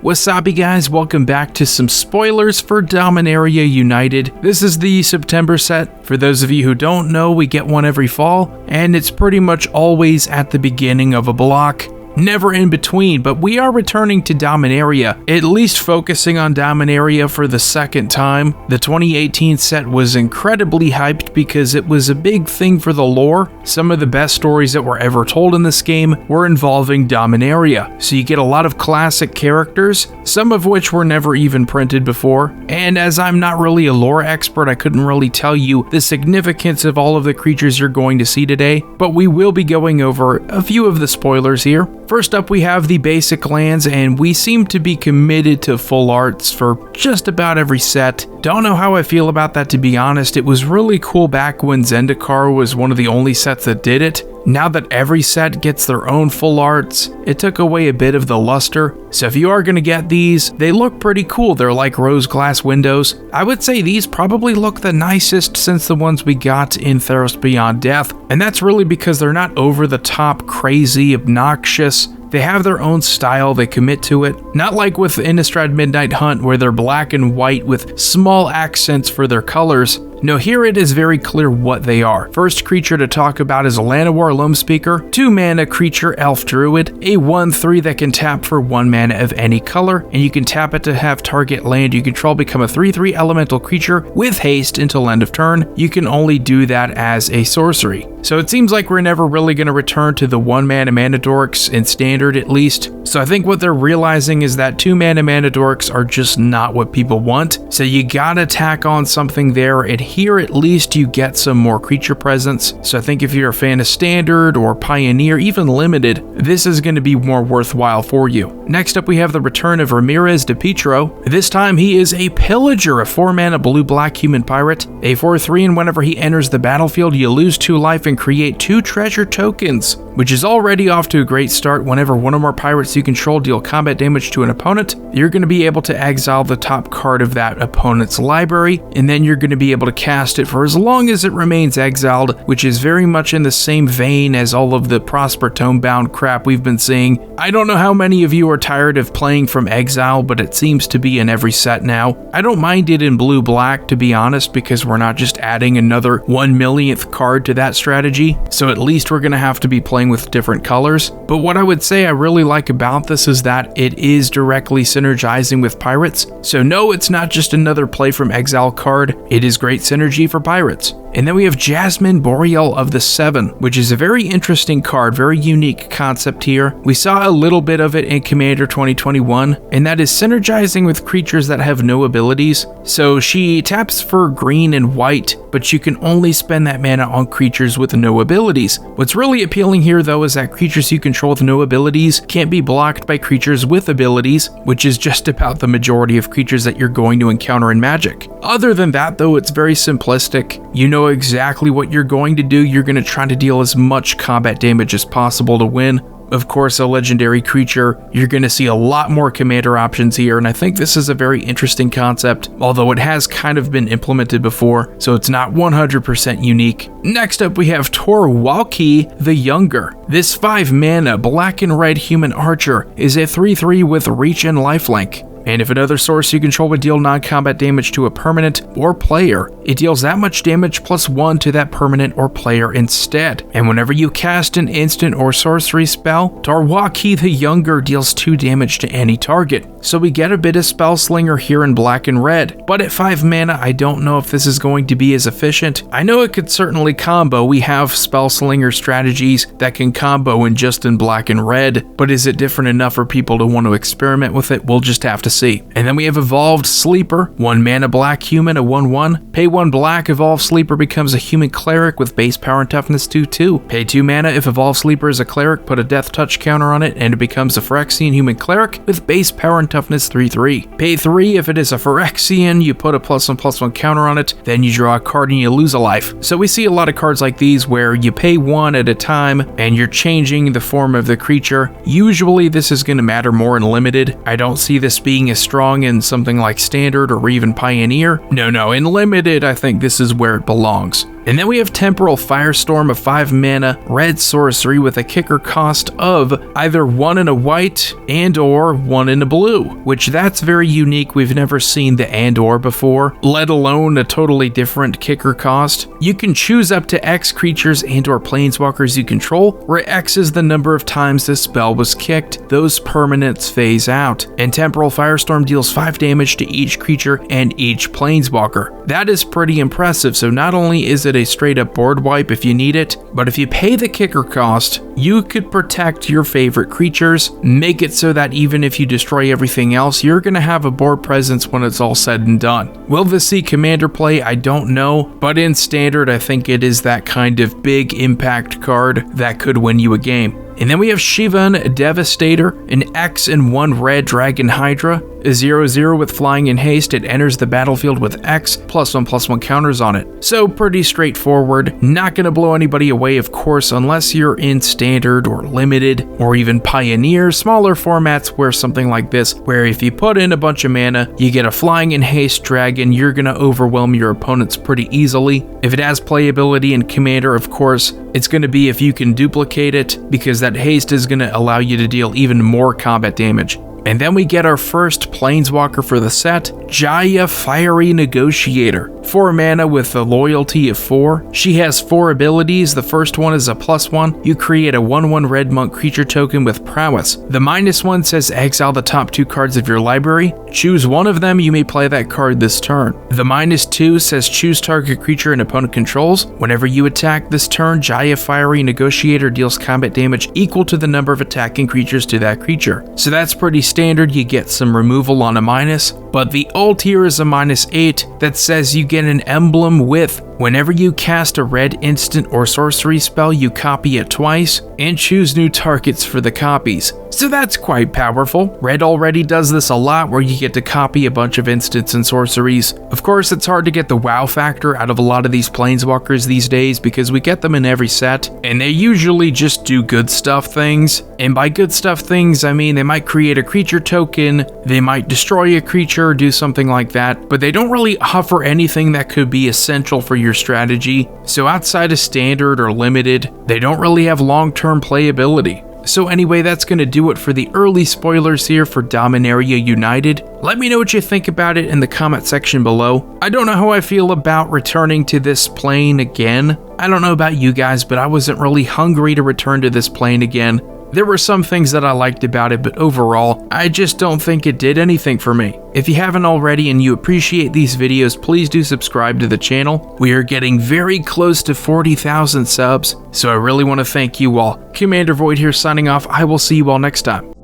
Wasabi guys, welcome back to some spoilers for Dominaria United. This is the September set. For those of you who don't know, we get one every fall, and it's pretty much always at the beginning of a block. Never in between, but we are returning to Dominaria, at least focusing on Dominaria for the second time. The 2018 set was incredibly hyped because it was a big thing for the lore. Some of the best stories that were ever told in this game were involving Dominaria, so you get a lot of classic characters, some of which were never even printed before. And as I'm not really a lore expert, I couldn't really tell you the significance of all of the creatures you're going to see today, but we will be going over a few of the spoilers here. First up, we have the basic lands, and we seem to be committed to full arts for just about every set. Don't know how I feel about that, to be honest. It was really cool back when Zendikar was one of the only sets that did it. Now that every set gets their own full arts, it took away a bit of the luster. So if you are going to get these, they look pretty cool. They're like rose glass windows. I would say these probably look the nicest since the ones we got in Theros Beyond Death, and that's really because they're not over the top, crazy, obnoxious. They have their own style, they commit to it. Not like with Innistrad Midnight Hunt where they're black and white with small accents for their colors. No, here it is very clear what they are. First creature to talk about is a Llanowar Loamspeaker, 2-mana creature elf druid, a 1/3 that can tap for 1 mana of any color, and you can tap it to have target land you control become a 3/3 elemental creature with haste until end of turn. You can only do that as a sorcery. So it seems like we're never really going to return to the 1-mana mana dorks, in standard at least. So I think what they're realizing is that 2-mana mana dorks are just not what people want. So you gotta tack on something there, and here at least you get some more creature presence. So I think if you're a fan of standard or pioneer, even limited, this is going to be more worthwhile for you. Next up, we have the return of Ramirez de Pietro. This time he is a pillager, a 4-mana blue-black human pirate, a 4/3, and whenever he enters the battlefield, you lose 2 life and create 2 treasure tokens, which is already off to a great start. Whenever one or more pirates you control deal combat damage to an opponent, you're going to be able to exile the top card of that opponent's library, and then you're going to be able to cast it for as long as it remains exiled, which is very much in the same vein as all of the Prosper Tomebound crap we've been seeing. I don't know how many of you are tired of playing from exile, but it seems to be in every set now. I don't mind it in blue-black, to be honest, because we're not just adding another 1/millionth card to that strategy, so at least we're going to have to be playing with different colors. But what I would say I really like about this is that it is directly synergizing with pirates. So no, it's not just another play from exile card, it is great synergy for pirates. And then we have Jasmine Boreal of the 7, which is a very interesting card, very unique concept here. We saw a little bit of it in Commander 2021, and that is synergizing with creatures that have no abilities. So she taps for green and white, but you can only spend that mana on creatures with no abilities. What's really appealing here though is that creatures you control with no abilities can't be blocked by creatures with abilities, which is just about the majority of creatures that you're going to encounter in Magic. Other than that though, it's very simplistic. You know exactly what you're going to do. You're going to try to deal as much combat damage as possible to win. Of course, a legendary creature, you're going to see a lot more commander options here, and I think this is a very interesting concept, although it has kind of been implemented before, so it's not 100% unique. Next up, we have Darwaki The Younger. This 5-mana black and red human archer is a 3/3 with reach and lifelink. And if another source you control would deal non-combat damage to a permanent or player, it deals that much damage +1 to that permanent or player instead. And whenever you cast an instant or sorcery spell, Darwaki The Younger deals 2 damage to any target. So we get a bit of Spellslinger here in black and red, but at 5 mana, I don't know if this is going to be as efficient. I know it could certainly combo. We have Spellslinger strategies that can combo in black and red, but is it different enough for people to want to experiment with it? We'll just have to see. And then we have Evolved Sleeper, 1-mana black human, a 1/1. Pay 1 black, Evolved Sleeper becomes a human cleric with base power and toughness 2/2. Pay 2 mana, if Evolved Sleeper is a cleric, put a death touch counter on it, and it becomes a Phyrexian human cleric with base power and toughness 3/3. Pay 3, if it is a Phyrexian, you put a +1/+1 counter on it, then you draw a card and you lose a life. So we see a lot of cards like these where you pay 1 at a time and you're changing the form of the creature. Usually this is going to matter more in limited. I don't see this being as strong in something like standard or even pioneer. No, in limited I think this is where it belongs. And then we have Temporal Firestorm, a 5 mana red sorcery with a kicker cost of either 1 and a white and or 1 and a blue, which that's very unique. We've never seen the and or before, let alone a totally different kicker cost. You can choose up to X creatures and or planeswalkers you control, where X is the number of times this spell was kicked. Those permanents phase out, and Temporal Firestorm deals 5 damage to each creature and each planeswalker. That is pretty impressive. So not only is it a straight up board wipe if you need it, but if you pay the kicker cost, you could protect your favorite creatures, make it so that even if you destroy everything else, you're going to have a board presence when it's all said and done. Will this see commander play? I don't know, but in standard I think it is that kind of big impact card that could win you a game. And then we have Shivan Devastator, an X and 1 red dragon hydra, a 0/0 with flying and haste. It enters the battlefield with X +1/+1 counters on it. So pretty straightforward, not going to blow anybody away of course unless you're in standard or limited or even pioneer, smaller formats where something like this, where if you put in a bunch of mana, you get a flying and haste dragon, you're going to overwhelm your opponents pretty easily. If it has playability in commander, of course, it's going to be if you can duplicate it, because that haste is going to allow you to deal even more combat damage. And then we get our first planeswalker for the set, Jaya Fiery Negotiator. 4 mana with a loyalty of 4. She has 4 abilities. The first one is a +1. You create a 1/1 red monk creature token with prowess. The -1 says exile the top 2 cards of your library. Choose one of them, you may play that card this turn. The -2 says choose target creature an opponent controls. Whenever you attack this turn, Jaya Fiery Negotiator deals combat damage equal to the number of attacking creatures to that creature. So that's pretty standard. You get some removal on a minus, but the ult here is a -8 that says you get an emblem with whenever you cast a red instant or sorcery spell, you copy it twice and choose new targets for the copies. So that's quite powerful. Red already does this a lot, where you get to copy a bunch of instants and sorceries. Of course, it's hard to get the wow factor out of a lot of these planeswalkers these days because we get them in every set, and they usually just do good stuff things. And by good stuff things, I mean they might create a creature token, they might destroy a creature, do something like that, but they don't really offer anything that could be essential for your strategy. So outside of standard or limited, they don't really have long-term playability. So anyway, that's going to do it for the early spoilers here for Dominaria United. Let me know what you think about it in the comment section below. I don't know how I feel about returning to this plane again. I don't know about you guys, but I wasn't really hungry to return to this plane again. There were some things that I liked about it, but overall, I just don't think it did anything for me. If you haven't already and you appreciate these videos, please do subscribe to the channel. We are getting very close to 40,000 subs, so I really want to thank you all. Commander Void here signing off. I will see you all next time.